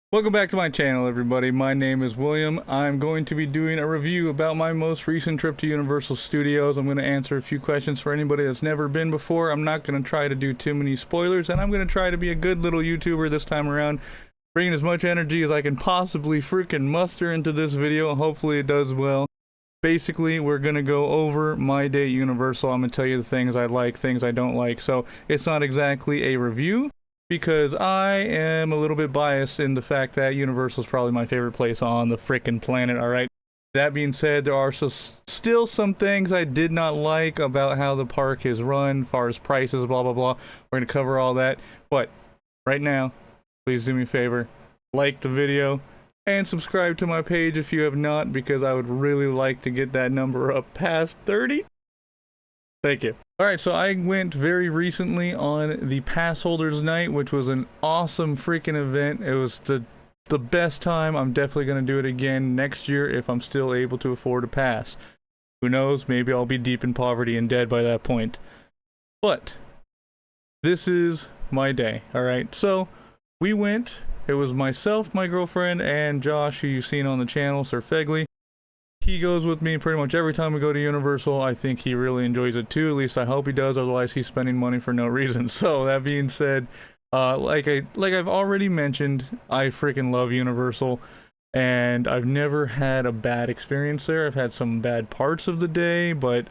Welcome back to my channel, everybody. My name is William. I'm going to be doing a review about my most recent trip to Universal Studios. I'm going to answer a few questions for anybody that's never been before. I'm not going to try to do too many spoilers, and I'm going to try to be a good little YouTuber this time around, bringing as much energy as I can possibly freaking muster into this video, and hopefully it does well. Basically, we're going to go over my day at Universal. I'm going to tell you the things I like, things I don't like. So it's not exactly a review, because I am a little bit biased in the fact that Universal is probably my favorite place on the frickin' planet, alright? That being said, there are still some things I did not like about how the park is run, as far as prices, blah blah blah. We're going to cover all that, but right now, please do me a favor, like the video, and subscribe to my page if you have not, because I would really like to get that number up past 30. Thank you. Alright, so I went very recently on the Pass Holders Night, which was an awesome freaking event. It was the best time. I'm definitely going to do it again next year if I'm still able to afford a pass. Who knows, maybe I'll be deep in poverty and dead by that point. But this is my day, alright? So we went, it was myself, my girlfriend, and Josh, who you've seen on the channel, Sir Fegley. He goes with me pretty much every time we go to Universal. I think he really enjoys it too, at least I hope he does, otherwise he's spending money for no reason. So that being said, like I've already mentioned, I freaking love Universal, and I've never had a bad experience there. I've had some bad parts of the day, but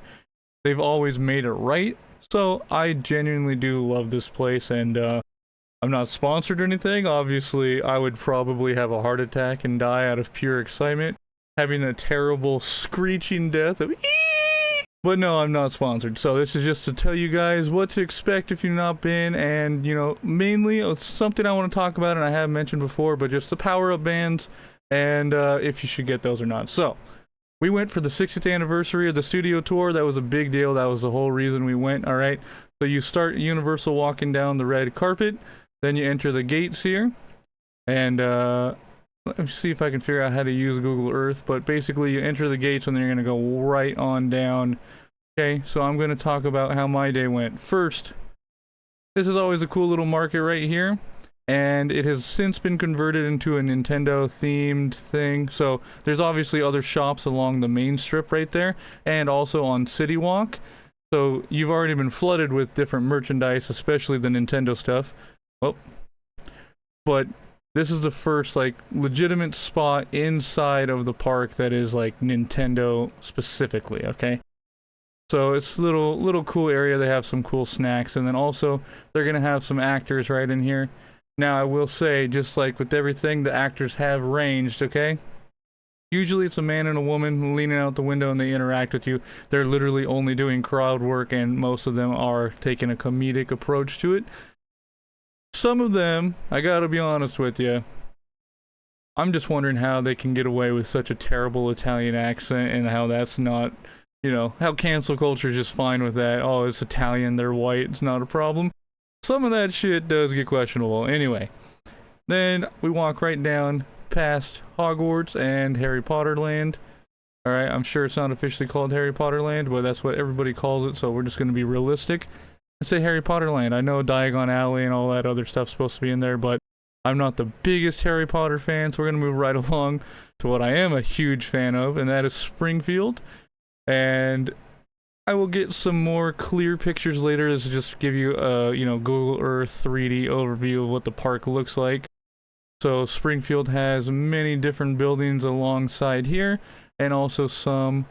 they've always made it right. So I genuinely do love this place, and I'm not sponsored or anything. Obviously, I would probably have a heart attack and die out of pure excitement, having a terrible screeching death of eee! But no, I'm not sponsored. So this is just to tell you guys what to expect if you've not been, and you know, mainly it's something I want to talk about, and I have mentioned before, but just the power-up bands, and if you should get those or not. So we went for the 60th anniversary of the studio tour. That was a big deal. That was the whole reason we went. All right, so you start Universal walking down the red carpet, then you enter the gates here, and let me see if I can figure out how to use Google Earth, but basically you enter the gates and then you're going to go right on down. Okay, so I'm going to talk about how my day went. First, this is always a cool little market right here, and it has since been converted into a Nintendo themed thing. So there's obviously other shops along the main strip right there, and also on City Walk. So you've already been flooded with different merchandise, especially the Nintendo stuff. Oh, but this is the first, like, legitimate spot inside of the park that is, like, Nintendo specifically, okay? So it's a little cool area. They have some cool snacks, and then also they're gonna have some actors right in here. Now, I will say, just like with everything, the actors have ranged, okay? Usually it's a man and a woman leaning out the window and they interact with you. They're literally only doing crowd work, and most of them are taking a comedic approach to it. Some of them, I gotta be honest with you, I'm just wondering how they can get away with such a terrible Italian accent, and how that's not, you know, how cancel culture is just fine with that. Oh, it's Italian, they're white, it's not a problem. Some of that shit does get questionable. Anyway, then we walk right down past Hogwarts and Harry Potter Land. Alright, I'm sure it's not officially called Harry Potter Land, but that's what everybody calls it, so we're just gonna be realistic. I say Harry Potter Land. I know Diagon Alley and all that other stuff's supposed to be in there, but I'm not the biggest Harry Potter fan, so we're gonna move right along to what I am a huge fan of, and that is Springfield. And I will get some more clear pictures later. This is just to give you a, you know, Google Earth 3D overview of what the park looks like. So Springfield has many different buildings alongside here, and also some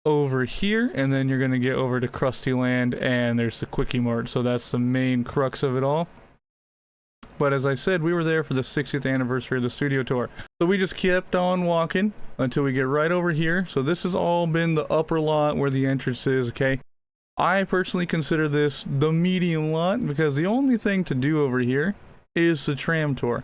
over here, and then you're gonna get over to Krusty Land, and there's the Quickie Mart. So that's the main crux of it all. But as I said, we were there for the 60th anniversary of the studio tour, so we just kept on walking until we get right over here. So this has all been the upper lot where the entrance is, okay? I personally consider this the medium lot, because the only thing to do over here is the tram tour.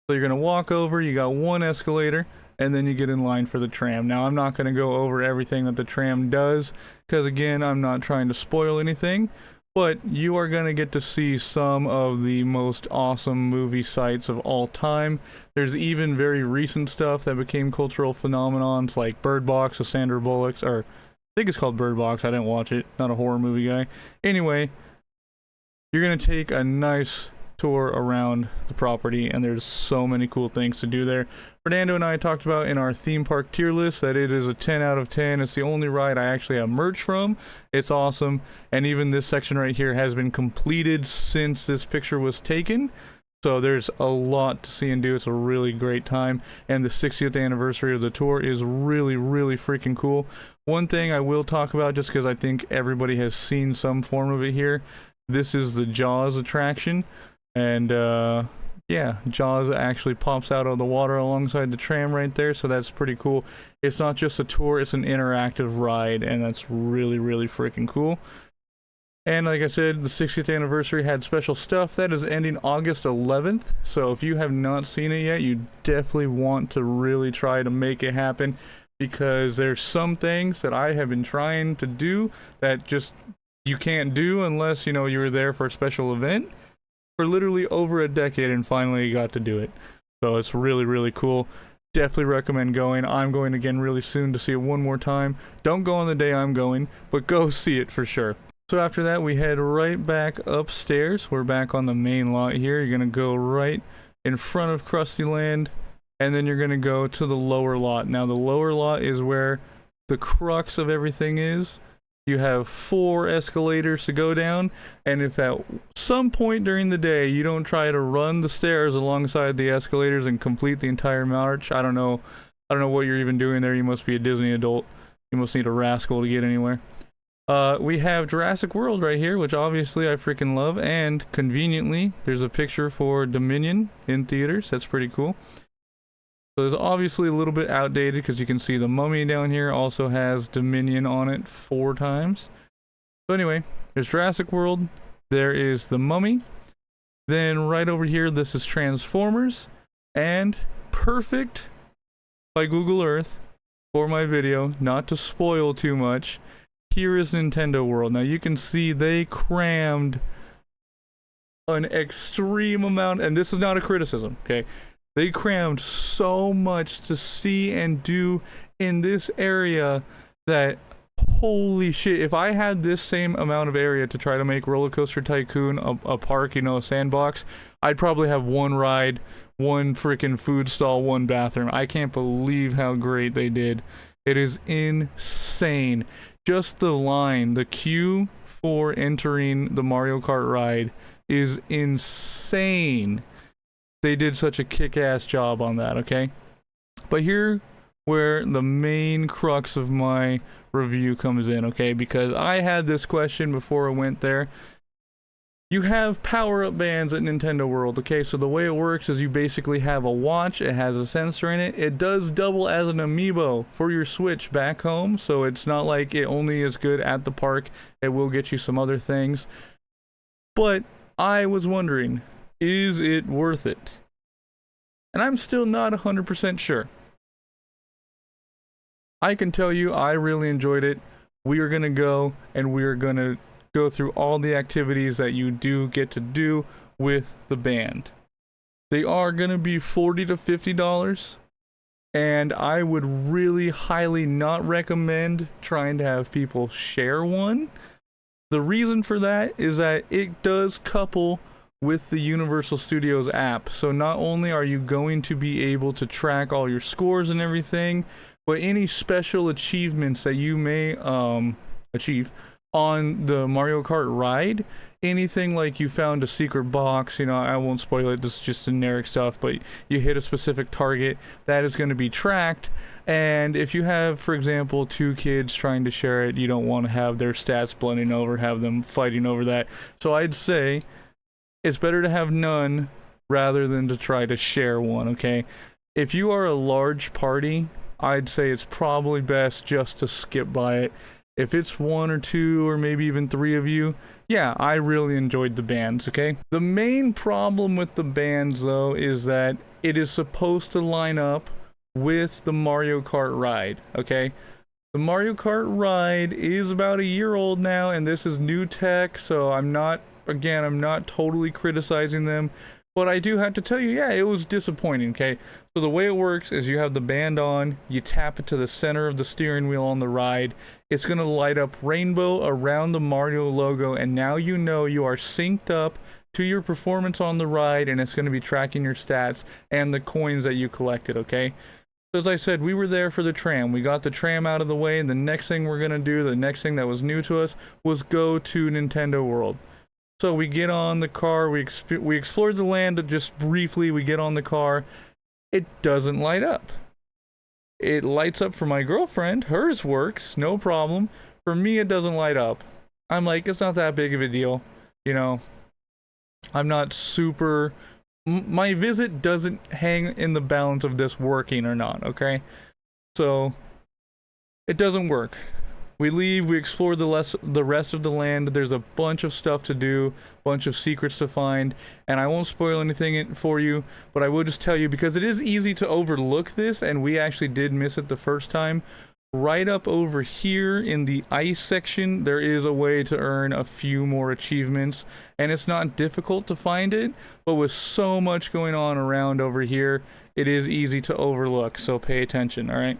So you're gonna walk over, you got one escalator, and then you get in line for the tram. Now, I'm not going to go over everything that the tram does, because again, I'm not trying to spoil anything, but you are going to get to see some of the most awesome movie sites of all time. There's even very recent stuff that became cultural phenomenons, like Bird Box with Sandra Bullock, or I think it's called Bird Box. I didn't watch it, not a horror movie guy. Anyway, you're going to take a nice tour around the property, and there's so many cool things to do there. Fernando and I talked about in our theme park tier list that it is a 10 out of 10. It's the only ride I actually have merch from. It's awesome, and even this section right here has been completed since this picture was taken. So there's a lot to see and do. It's a really great time, and the 60th anniversary of the tour is really, really freaking cool. One thing I will talk about, just because I think everybody has seen some form of it here, this is the Jaws attraction, and yeah, Jaws actually pops out of the water alongside the tram right there, so that's pretty cool. It's not just a tour, it's an interactive ride, and that's really, really freaking cool. And like I said, the 60th anniversary had special stuff that is ending August 11th. So if you have not seen it yet, you definitely want to really try to make it happen, because there's some things that I have been trying to do that just you can't do unless, you know, you were there for a special event for literally over a decade and finally got to do it. So it's really, really cool. Definitely recommend going. I'm going again really soon to see it one more time. Don't go on the day I'm going, but go see it for sure. So after that, we head right back upstairs. We're back on the main lot here. You're going to go right in front of Krusty Land, and then you're going to go to the lower lot. Now, the lower lot is where the crux of everything is. You have 4 escalators to go down, and if at some point during the day you don't try to run the stairs alongside the escalators and complete the entire march, I don't know what you're even doing there. You must be a Disney adult. You must need a rascal to get anywhere. We have Jurassic World right here, which obviously I freaking love, and conveniently, there's a picture for Dominion in theaters. That's pretty cool. So it's obviously a little bit outdated, because you can see the Mummy down here also has Dominion on it 4 times. So anyway, there's Jurassic World, there is the Mummy, then right over here, this is Transformers, and perfect by Google Earth for my video, not to spoil too much, here is Nintendo World. Now you can see they crammed an extreme amount, and this is not a criticism, okay? They crammed so much to see and do in this area that, holy shit, if I had this same amount of area to try to make Roller Coaster Tycoon a park, you know, a sandbox, I'd probably have 1 ride, 1 freaking food stall, 1 bathroom. I can't believe how great they did. It is insane. Just the line, the queue for entering the Mario Kart ride is insane. They did such a kick-ass job on that, okay? But here where the main crux of my review comes in, okay? Because I had this question before I went there. You have power-up bands at Nintendo World, okay? So the way it works is you basically have a watch, it has a sensor in it, it does double as an amiibo for your Switch back home, so it's not like it only is good at the park, it will get you some other things. But I was wondering, is it worth it? And I'm still not 100% sure. I can tell you I really enjoyed it. We are going to go, and we are going to go through all the activities that you do get to do with the band. They are going to be $40 to $50, and I would really highly not recommend trying to have people share one. The reason for that is that it does couple with the Universal Studios app, so not only are you going to be able to track all your scores and everything, but any special achievements that you may achieve on the Mario Kart ride, anything like you found a secret box, you know, I won't spoil it, this is just generic stuff, but you hit a specific target, that is going to be tracked. And if you have, for example, 2 kids trying to share it, you don't want to have their stats blending over, have them fighting over that. So I'd say it's better to have none rather than to try to share one, okay? If you are a large party, I'd say it's probably best just to skip by it. If it's 1 or 2 or maybe even 3 of you, yeah, I really enjoyed the bands, okay? The main problem with the bands, though, is that it is supposed to line up with the Mario Kart ride, okay? The Mario Kart ride is about a year old now, and this is new tech, so I'm not totally criticizing them, but I do have to tell you, yeah, it was disappointing, okay? So the way it works is you have the band on, you tap it to the center of the steering wheel on the ride, it's going to light up rainbow around the Mario logo, and now you know you are synced up to your performance on the ride, and it's going to be tracking your stats and the coins that you collected, okay? So as I said, we were there for the tram. We got the tram out of the way, and the next thing we're going to do, the next thing that was new to us, was go to Nintendo World. So we get on the car, we explored the land just briefly, we get on the car. It doesn't light up. It lights up for my girlfriend, hers works, no problem. For me, it doesn't light up. I'm like, it's not that big of a deal, you know. I'm not super... My visit doesn't hang in the balance of this working or not, okay? So, it doesn't work. We leave, we explore the rest of the land. There's a bunch of stuff to do, bunch of secrets to find, and I won't spoil anything for you, but I will just tell you, because it is easy to overlook this, and we actually did miss it the first time. Right up over here in the ice section, there is a way to earn a few more achievements, and it's not difficult to find it, but with so much going on around over here, it is easy to overlook, so pay attention, alright?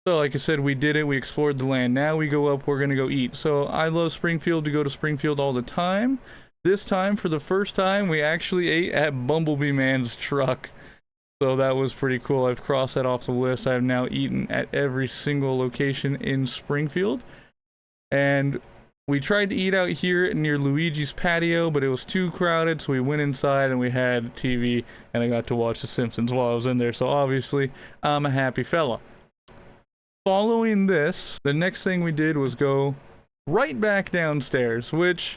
So like I said, we did it, we explored the land. Now we go up, we're gonna go eat. So I love Springfield, to go to Springfield all the time. This time, for the first time, we actually ate at Bumblebee Man's truck. So that was pretty cool. I've crossed that off the list. I have now eaten at every single location in Springfield. And we tried to eat out here near Luigi's patio, but it was too crowded, so we went inside and we had TV, and I got to watch The Simpsons while I was in there. So obviously, I'm a happy fella. Following this, the next thing we did was go right back downstairs, which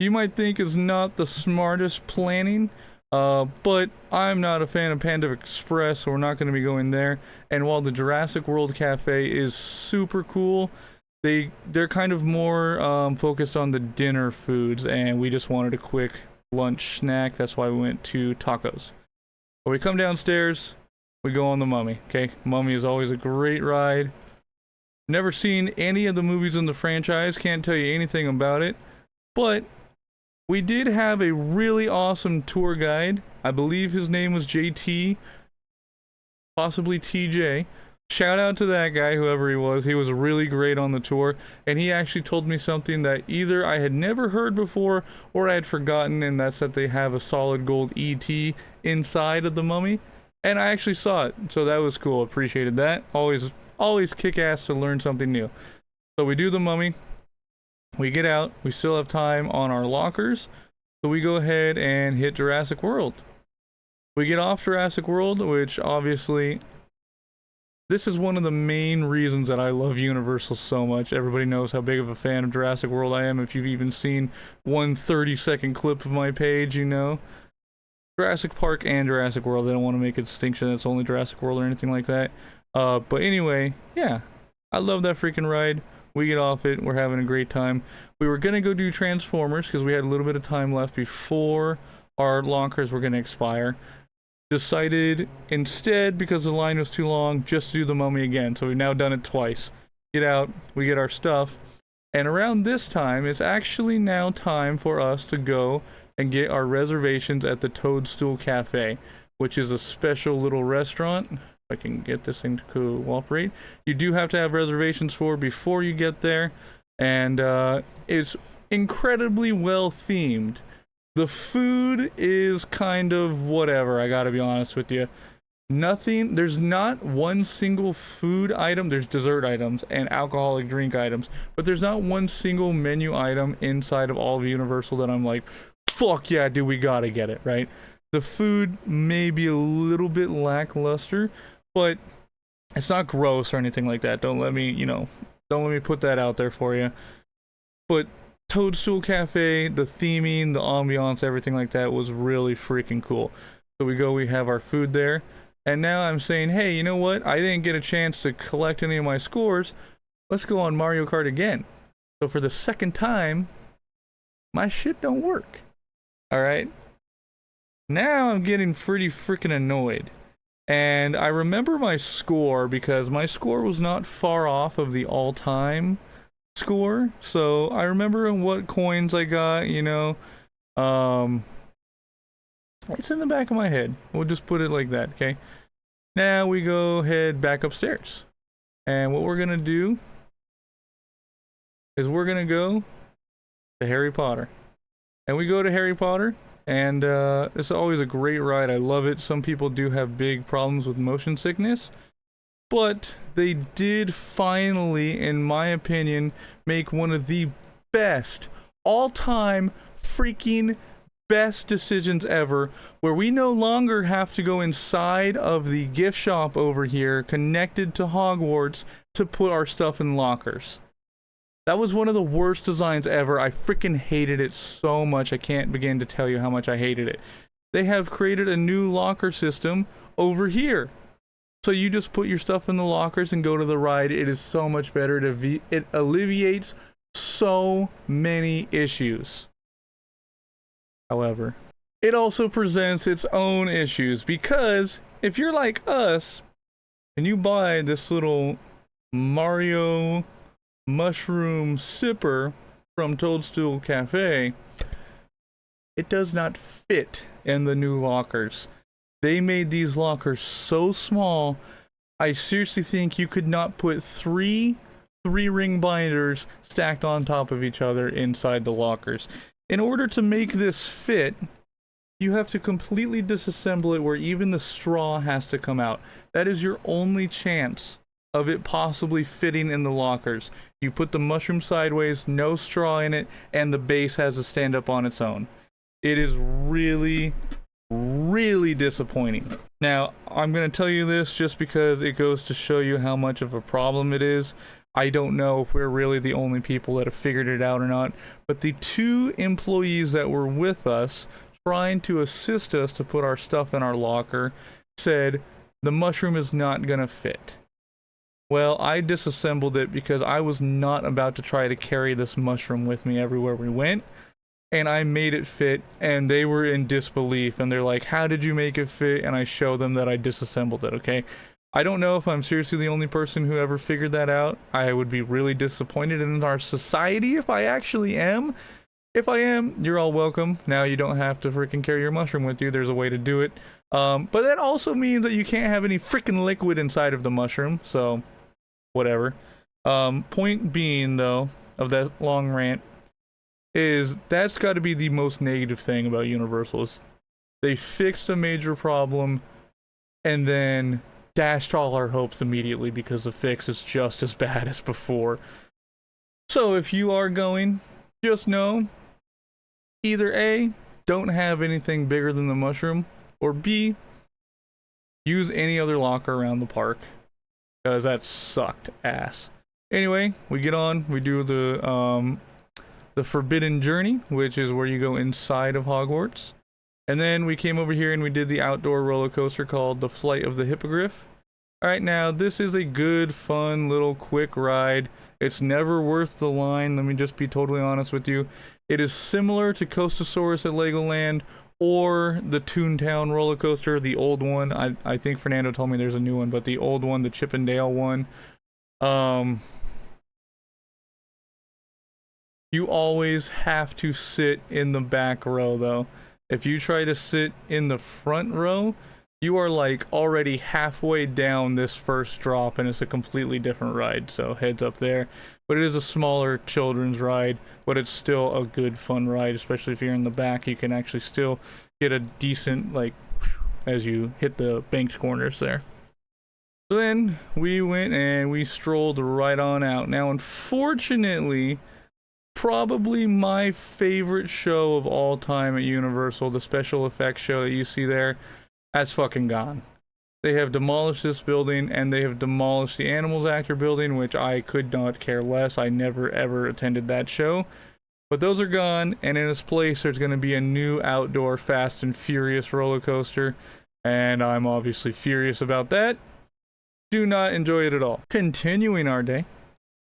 you might think is not the smartest planning, but I'm not a fan of Panda Express, so we're not going to be going there. And while the Jurassic World Cafe is super cool, they're kind of more focused on the dinner foods, and we just wanted a quick lunch snack. That's why we went to tacos. But we come downstairs. We go on the Mummy, okay? Mummy is always a great ride. Never seen any of the movies in the franchise, can't tell you anything about it. But we did have a really awesome tour guide. I believe his name was JT, possibly TJ. Shout out to that guy, whoever he was. He was really great on the tour, and he actually told me something that either I had never heard before or I had forgotten, and that's that they have a solid gold ET inside of the Mummy. And I actually saw it, so that was cool. Appreciated that. Always kick ass to learn something new. So we do the Mummy. We get out. We still have time on our lockers. So we go ahead and hit Jurassic World. We get off Jurassic World, which obviously... This is one of the main reasons that I love Universal so much. Everybody knows how big of a fan of Jurassic World I am. If you've even seen one 30-second clip of my page, you know. Jurassic Park and Jurassic World. They don't want to make a distinction that's only Jurassic World or anything like that. But anyway, yeah. I love that freaking ride. We get off it. We're having a great time. We were going to go do Transformers because we had a little bit of time left before our lockers were going to expire. Decided instead, because the line was too long, just to do the Mummy again. So we've now done it twice. Get out. We get our stuff. And around this time, it's actually now time for us to go and get our reservations at the Toadstool Cafe, which is a special little restaurant. If I can get this thing to cooperate. You do have to have reservations for before you get there, and it's incredibly well themed. The food is kind of whatever, I gotta be honest with you. There's not one single food item. There's dessert items and alcoholic drink items, but there's not one single menu item inside of all of Universal that I'm like, fuck yeah, dude, we gotta get it, right? The food may be a little bit lackluster, but it's not gross or anything like that. Don't let me put that out there for you. But Toadstool Cafe, the theming, the ambiance, everything like that was really freaking cool. So we have our food there. And now I'm saying, hey, you know what? I didn't get a chance to collect any of my scores. Let's go on Mario Kart again. So for the second time, my shit don't work. Alright? Now I'm getting pretty freaking annoyed. And I remember my score because my score was not far off of the all-time score. So I remember what coins I got, you know. It's in the back of my head. We'll just put it like that, okay? Now we go head back upstairs. And what we're gonna do is we're gonna go to Harry Potter. and we go to Harry Potter. And it's always a great ride. I love it. Some people do have big problems with motion sickness, but they did finally, in my opinion, make one of the best all-time freaking best decisions ever, where we no longer have to go inside of the gift shop over here connected to Hogwarts to put our stuff in lockers. That was one of the worst designs ever. I freaking hated it so much. I can't begin to tell you how much I hated it. They have created a new locker system over here. So you just put your stuff in the lockers and go to the ride. It is so much better. It alleviates so many issues. However, it also presents its own issues, because if you're like us and you buy this little Mario mushroom sipper from Toadstool Cafe, it does not fit in the new lockers. They made these lockers so small, I seriously think you could not put three ring binders stacked on top of each other inside the lockers. In order to make this fit, you have to completely disassemble it, where even the straw has to come out. That is your only chance of it possibly fitting in the lockers. You put the mushroom sideways, no straw in it, and the base has to stand up on its own. It is really, really disappointing. Now, I'm going to tell you this just because it goes to show you how much of a problem it is. I don't know if we're really the only people that have figured it out or not, but the 2 employees that were with us trying to assist us to put our stuff in our locker said the mushroom is not going to fit. Well, I disassembled it because I was not about to try to carry this mushroom with me everywhere we went. And I made it fit, and they were in disbelief, and they're like, how did you make it fit? And I show them that I disassembled it, okay? I don't know if I'm seriously the only person who ever figured that out. I would be really disappointed in our society if I actually am. If I am, you're all welcome. Now you don't have to freaking carry your mushroom with you. There's a way to do it. But that also means that you can't have any freaking liquid inside of the mushroom, so whatever. Point being, though, of that long rant, is that's got to be the most negative thing about Universal. Is they fixed a major problem and then dashed all our hopes immediately because the fix is just as bad as before. So if you are going, just know, either A, don't have anything bigger than the mushroom, or B, use any other locker around the park, because that sucked ass. Anyway, we get on, we do the Forbidden Journey, which is where you go inside of Hogwarts. And then we came over here and we did the outdoor roller coaster called the Flight of the Hippogriff. Alright, now this is a good, fun, little quick ride. It's never worth the line, let me just be totally honest with you. It is similar to Coastosaurus at Legoland, or the Toontown roller coaster, the old one. I think Fernando told me there's a new one, but the old one, the Chip and Dale one. You always have to sit in the back row, though. If you try to sit in the front row, you are like already halfway down this first drop, and it's a completely different ride, so heads up there. But it is a smaller children's ride, but it's still a good fun ride, especially if you're in the back. You can actually still get a decent, like, as you hit the bank's corners there. So then we went and we strolled right on out. Now, unfortunately, probably my favorite show of all time at Universal, the special effects show that you see there, that's fucking gone. They have demolished this building, and they have demolished the Animals Actor building, which I could not care less. I never ever attended that show. But those are gone, and in its place there's going to be a new outdoor Fast and Furious roller coaster, and I'm obviously furious about that. Do not enjoy it at all. Continuing our day,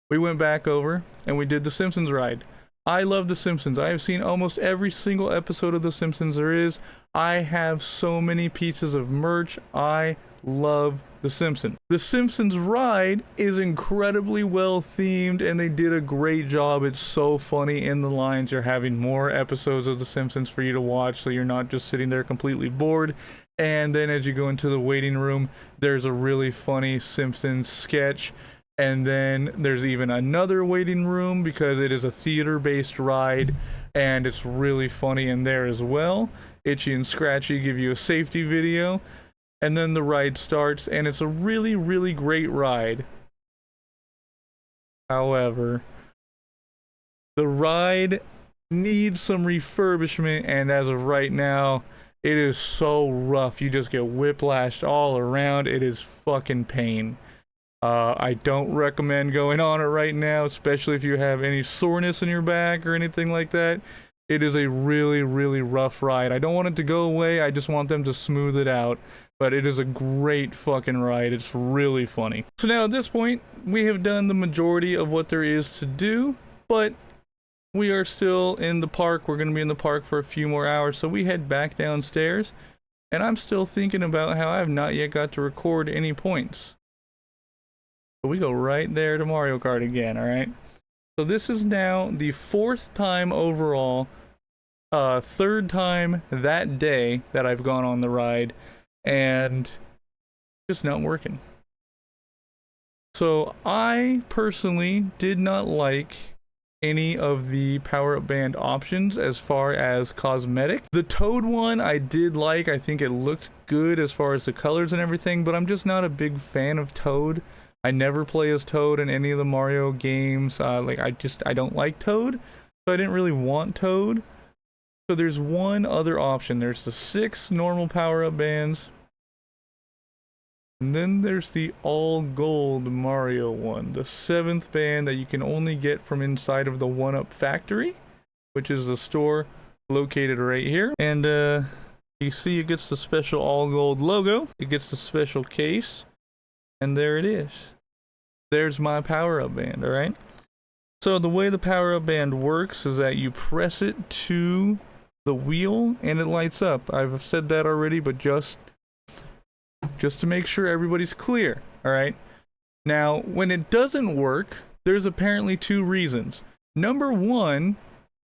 we went back over and we did the Simpsons ride. I love The Simpsons. I have seen almost every single episode of The Simpsons there is. I have so many pieces of merch. I love The Simpsons. The Simpsons ride is incredibly well themed, and they did a great job. It's so funny in the lines. You're having more episodes of The Simpsons for you to watch, so you're not just sitting there completely bored. And then as you go into the waiting room, there's a really funny Simpsons sketch. And then there's even another waiting room because it is a theater-based ride. and it's really funny in there as well. Itchy and Scratchy give you a safety video, and then the ride starts, and it's a really, really great ride. However, the ride needs some refurbishment, and as of right now, it is so rough. You just get whiplashed all around. It is fucking pain. I don't recommend going on it right now, especially if you have any soreness in your back or anything like that. It is a really, really rough ride. I don't want it to go away. I just want them to smooth it out. But it is a great fucking ride. It's really funny. So now at this point, we have done the majority of what there is to do, but we are still in the park. We're going to be in the park for a few more hours, so we head back downstairs, and I'm still thinking about how I have not yet got to record any points. So we go right there to Mario Kart again, alright? So this is now the 4th time overall, 3rd time that day that I've gone on the ride, and just not working. So I personally did not like any of the power-up band options as far as cosmetic. The Toad one I did like. I think it looked good as far as the colors and everything, but I'm just not a big fan of Toad. I never play as Toad in any of the Mario games. I don't like Toad, so I didn't really want Toad. So there's one other option. There's the 6 normal power-up bands, and then there's the all gold Mario one, the 7th band that you can only get from inside of the 1-Up factory, which is the store located right here. And you see it gets the special all gold logo, it gets the special case, and there it is. There's my power-up band, alright? So the way the power-up band works is that you press it to the wheel and it lights up. I've said that already, but just to make sure everybody's clear, alright? Now, when it doesn't work, there's apparently 2 reasons. Number 1,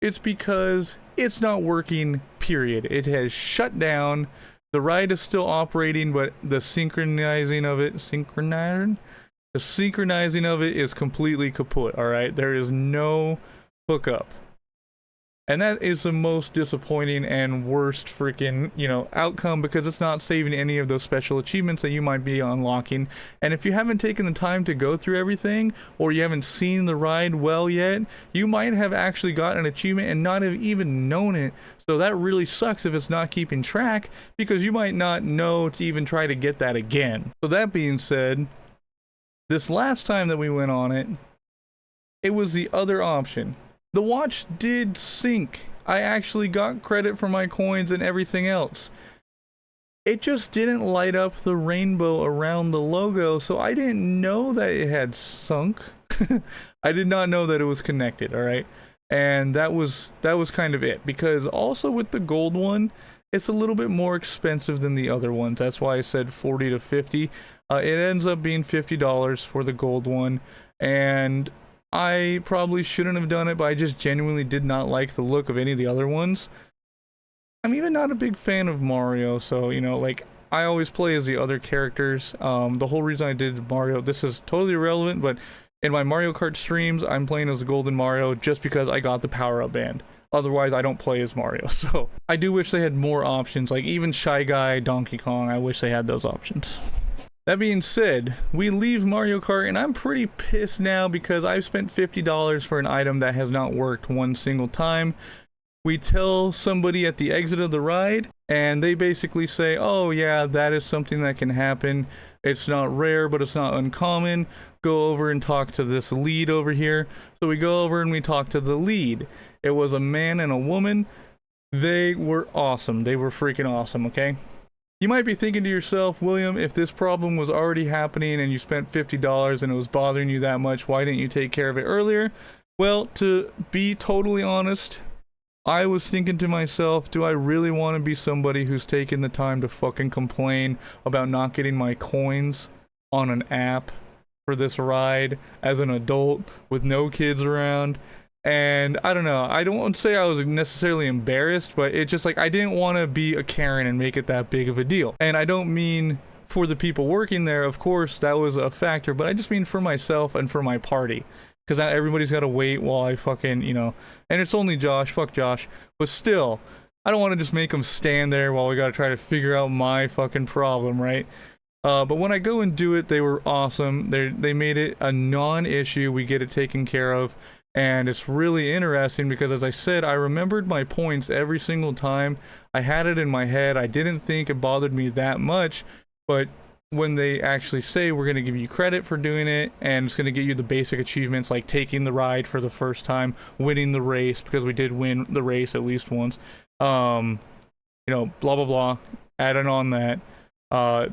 it's because it's not working, period. It has shut down. The ride is still operating, but the synchronizing of it is completely kaput, alright? There is no hookup. And that is the most disappointing and worst freaking, outcome, because it's not saving any of those special achievements that you might be unlocking. And if you haven't taken the time to go through everything, or you haven't seen the ride well yet, you might have actually got an achievement and not have even known it. So that really sucks if it's not keeping track, because you might not know to even try to get that again. So that being said, this last time that we went on it, it was the other option. The watch did sync. I actually got credit for my coins and everything else. It just didn't light up the rainbow around the logo, so I didn't know that it had sunk. I did not know that it was connected, alright? And that was kind of it, because also with the gold one, it's a little bit more expensive than the other ones. That's why I said $40 to $50. It ends up being $50 for the gold one, and I probably shouldn't have done it, but I just genuinely did not like the look of any of the other ones. I'm even not a big fan of Mario, so, I always play as the other characters. The whole reason I did Mario, this is totally irrelevant, but in my Mario Kart streams, I'm playing as the Golden Mario just because I got the power-up band. Otherwise, I don't play as Mario, so I do wish they had more options, like even Shy Guy, Donkey Kong, I wish they had those options. That being said, we leave Mario Kart, and I'm pretty pissed now because I've spent $50 for an item that has not worked one single time. We tell somebody at the exit of the ride, and they basically say, oh yeah, that is something that can happen. It's not rare, but it's not uncommon. Go over and talk to this lead over here. So we go over and we talk to the lead. It was a man and a woman. They were awesome. They were freaking awesome, okay? You might be thinking to yourself, William, if this problem was already happening and you spent $50 and it was bothering you that much, why didn't you take care of it earlier? Well, to be totally honest, I was thinking to myself, do I really want to be somebody who's taking the time to fucking complain about not getting my coins on an app for this ride as an adult with no kids around? And I don't know, I don't want to say I was necessarily embarrassed, but it just I didn't want to be a Karen and make it that big of a deal. And I don't mean for the people working there, of course that was a factor, but I just mean for myself and for my party. because now everybody's got to wait while I fucking, you know, and it's only Josh, fuck Josh, but still, I don't want to just make him stand there while we got to try to figure out my fucking problem, right? But when I go and do it, they were awesome. They made it a non-issue. We get it taken care of. And it's really interesting because, as I said, I remembered my points every single time. I had it in my head. I didn't think it bothered me that much. But when they actually say we're going to give you credit for doing it, and it's going to get you the basic achievements like taking the ride for the first time, winning the race, because we did win the race at least once, you know, blah, blah, blah, adding on that.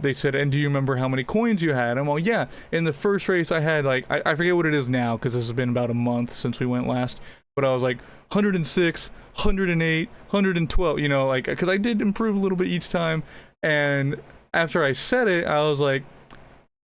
They said, and do you remember how many coins you had? I'm all, yeah, in the first race I had like, I forget what it is now because this has been about a month since we went last, but I was like 106, 108, 112, you know, like, because I did improve a little bit each time, and after I said it, I was like,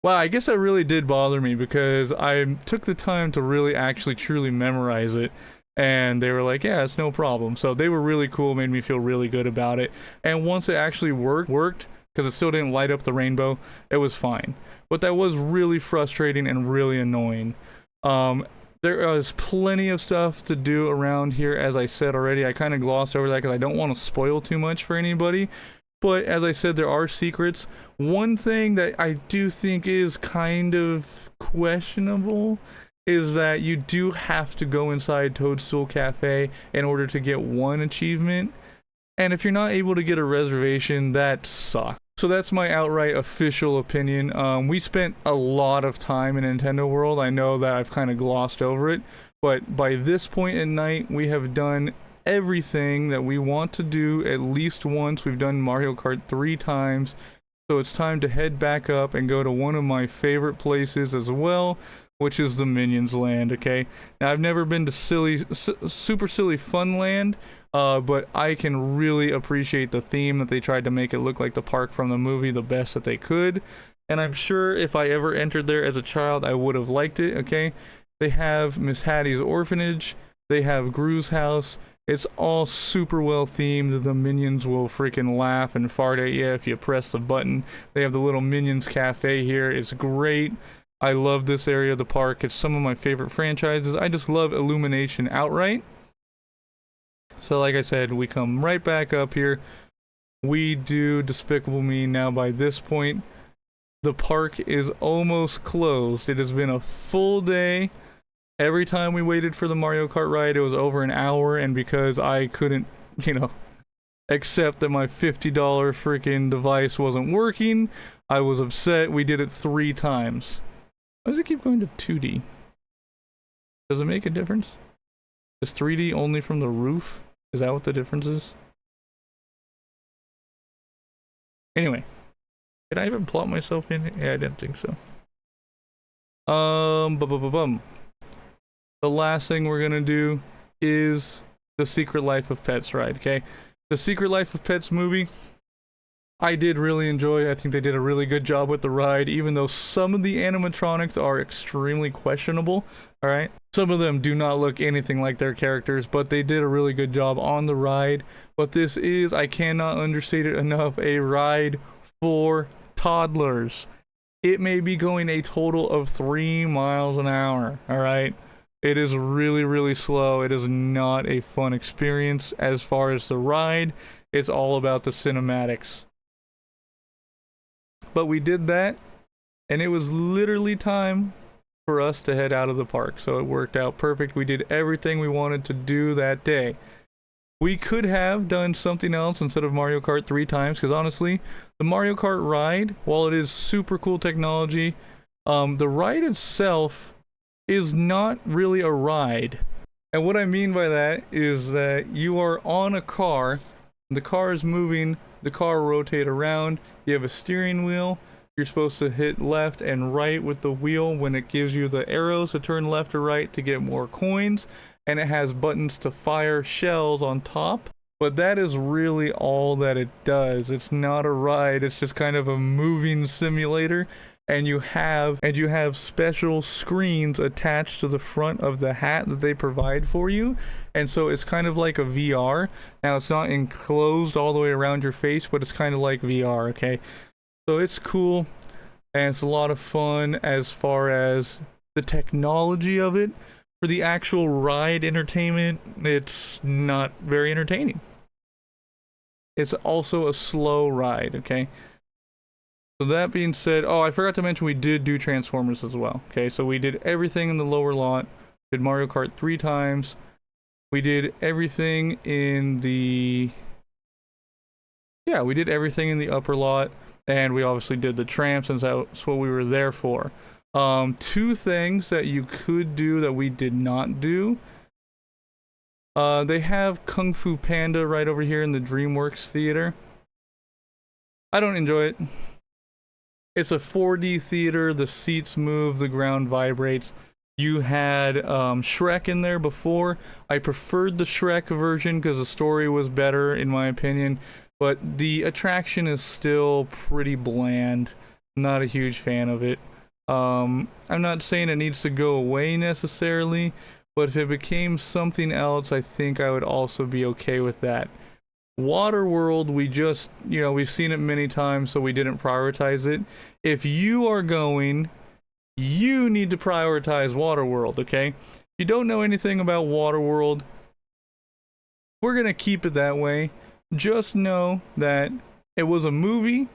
wow, I guess that really did bother me because I took the time to really actually truly memorize it. And they were like, yeah, it's no problem. So they were really cool, made me feel really good about it. And once it actually worked, because it still didn't light up the rainbow, it was fine. But that was really frustrating and really annoying. There is plenty of stuff to do around here, as I said already. I kind of glossed over that because I don't want to spoil too much for anybody. But as I said, there are secrets. One thing that I do think is kind of questionable is that you do have to go inside Toadstool Cafe in order to get one achievement. And if you're not able to get a reservation, that sucks. So that's my outright official opinion. We spent a lot of time in Nintendo World. I know that I've kind of glossed over it. But by this point in night, we have done everything that we want to do at least once. We've done Mario Kart 3 times, so it's time to head back up and go to one of my favorite places as well, which is the Minions Land. Okay, now I've never been to Super Silly Fun Land, but I can really appreciate the theme that they tried to make it look like the park from the movie the best that they could, and I'm sure if I ever entered there as a child I would have liked it. Okay, they have Miss Hattie's orphanage, they have Gru's house. It's all super well themed. The minions will freaking laugh and fart at you if you press the button. They have the little Minions Cafe here. It's great. I love this area of the park. It's some of my favorite franchises. I just love Illumination outright. So like I said, we come right back up here. We do Despicable Me. Now by this point, the park is almost closed. It has been a full day. Every time we waited for the Mario Kart ride, it was over an hour, and because I couldn't, you know, accept that my $50 freaking device wasn't working, I was upset. We did it 3 times. Why does it keep going to 2D? Does it make a difference? Is 3D only from the roof? Is that what the difference is? Anyway, did I even plot myself in? Yeah, I didn't think so. The last thing we're gonna do is the Secret Life of Pets ride, okay? The Secret Life of Pets movie, I did really enjoy. I think they did a really good job with the ride, even though some of the animatronics are extremely questionable, alright? Some of them do not look anything like their characters, but they did a really good job on the ride. But this is, I cannot understate it enough, a ride for toddlers. It may be going a total of 3 miles an hour, alright? It is really, really slow. It is not a fun experience as far as the ride. It's all about the cinematics. But we did that, and it was literally time for us to head out of the park. So it worked out perfect. We did everything we wanted to do that day. We could have done something else instead of Mario Kart 3 times, because honestly, the Mario Kart ride, while it is super cool technology, the ride itself is not really a ride. And what I mean by that is that you are on a car, the car is moving, the car rotate around, you have a steering wheel, you're supposed to hit left and right with the wheel when it gives you the arrows to turn left or right to get more coins, and it has buttons to fire shells on top. But that is really all that it does. It's not a ride, it's just kind of a moving simulator. And you have special screens attached to the front of the hat that they provide for you, and so it's kind of like a VR. Now it's not enclosed all the way around your face, but it's kind of like VR, okay? So it's cool, and it's a lot of fun as far as the technology of it. For the actual ride entertainment, it's not very entertaining. It's also a slow ride, okay? So that being said, oh, I forgot to mention we did do Transformers as well. Okay, so we did everything in the lower lot. Did Mario Kart 3 times. We did everything in the... Yeah, we did everything in the upper lot. And we obviously did the Tram since that's what we were there for. Two things that you could do that we did not do. They have Kung Fu Panda right over here in the DreamWorks Theater. I don't enjoy it. It's a 4D theater, the seats move, the ground vibrates. You had Shrek in there before. I preferred the Shrek version because the story was better in my opinion, but the attraction is still pretty bland. Not a huge fan of it. I'm not saying it needs to go away necessarily, but if it became something else, I think I would also be okay with that. Waterworld, we just, we've seen it many times, so we didn't prioritize it. If you are going, you need to prioritize Waterworld, okay? If you don't know anything about Waterworld, we're gonna keep it that way. Just know that it was a movie.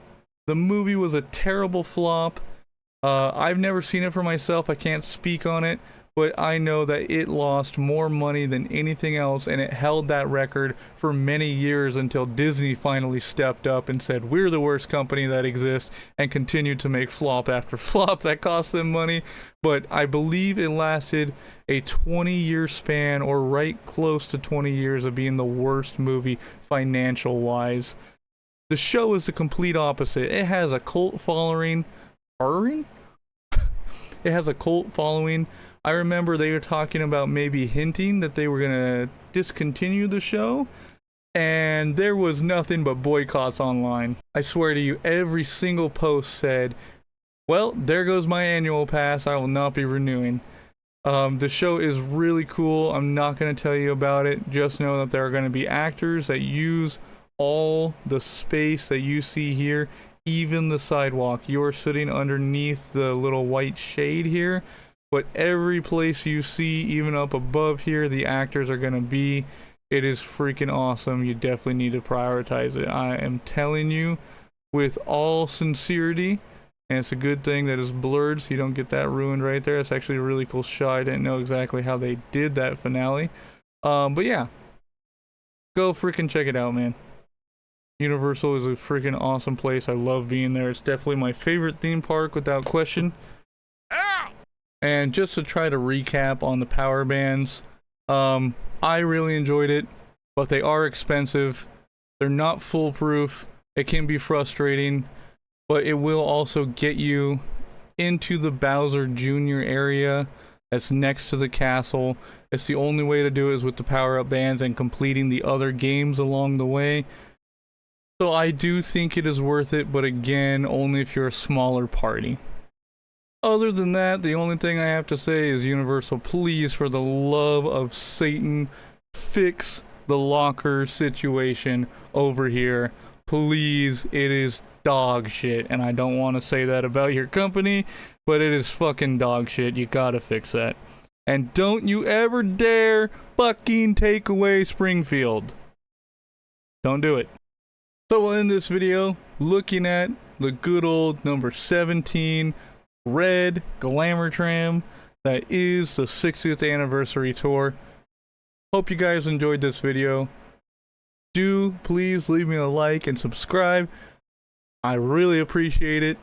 The movie was a terrible flop. I've never seen it for myself. I can't speak on it. But I know that it lost more money than anything else, and it held that record for many years until Disney finally stepped up and said, we're the worst company that exists, and continued to make flop after flop that cost them money. But I believe it lasted a 20-year span, or right close to 20 years of being the worst movie financial-wise. The show is the complete opposite. It has a cult following. It has a cult following. I remember they were talking about maybe hinting that they were gonna discontinue the show, and there was nothing but boycotts online. I swear to you, every single post said, well, there goes my annual pass, I will not be renewing. The show is really cool. I'm not gonna tell you about it. Just know that there are gonna be actors that use all the space that you see here, even the sidewalk. You're sitting underneath the little white shade here. But every place you see, even up above here, the actors are going to be. It is freaking awesome. You definitely need to prioritize it. I am telling you with all sincerity, and it's a good thing that it's blurred so you don't get that ruined right there. It's actually a really cool shot. I didn't know exactly how they did that finale. But yeah, go freaking check it out, man. Universal is a freaking awesome place. I love being there. It's definitely my favorite theme park without question. And just to try to recap on the power bands, I really enjoyed it, but they are expensive. They're not foolproof. It can be frustrating, but it will also get you into the Bowser Jr. area that's next to the castle. It's the only way to do it is with the power-up bands and completing the other games along the way. So I do think it is worth it, but again, only if you're a smaller party. Other than that, the only thing I have to say is Universal, please, for the love of Satan, fix the locker situation over here. Please, it is dog shit, and I don't want to say that about your company, but it is fucking dog shit. You gotta fix that. And don't you ever dare fucking take away Springfield. Don't do it. So we'll end this video looking at the good old number 17 red Glamour Tram that is the 60th anniversary tour. Hope you guys enjoyed this video. Do please leave me a like and subscribe. I really appreciate it.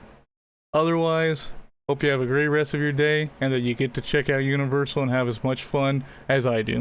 Otherwise, hope you have a great rest of your day and that you get to check out Universal and have as much fun as I do.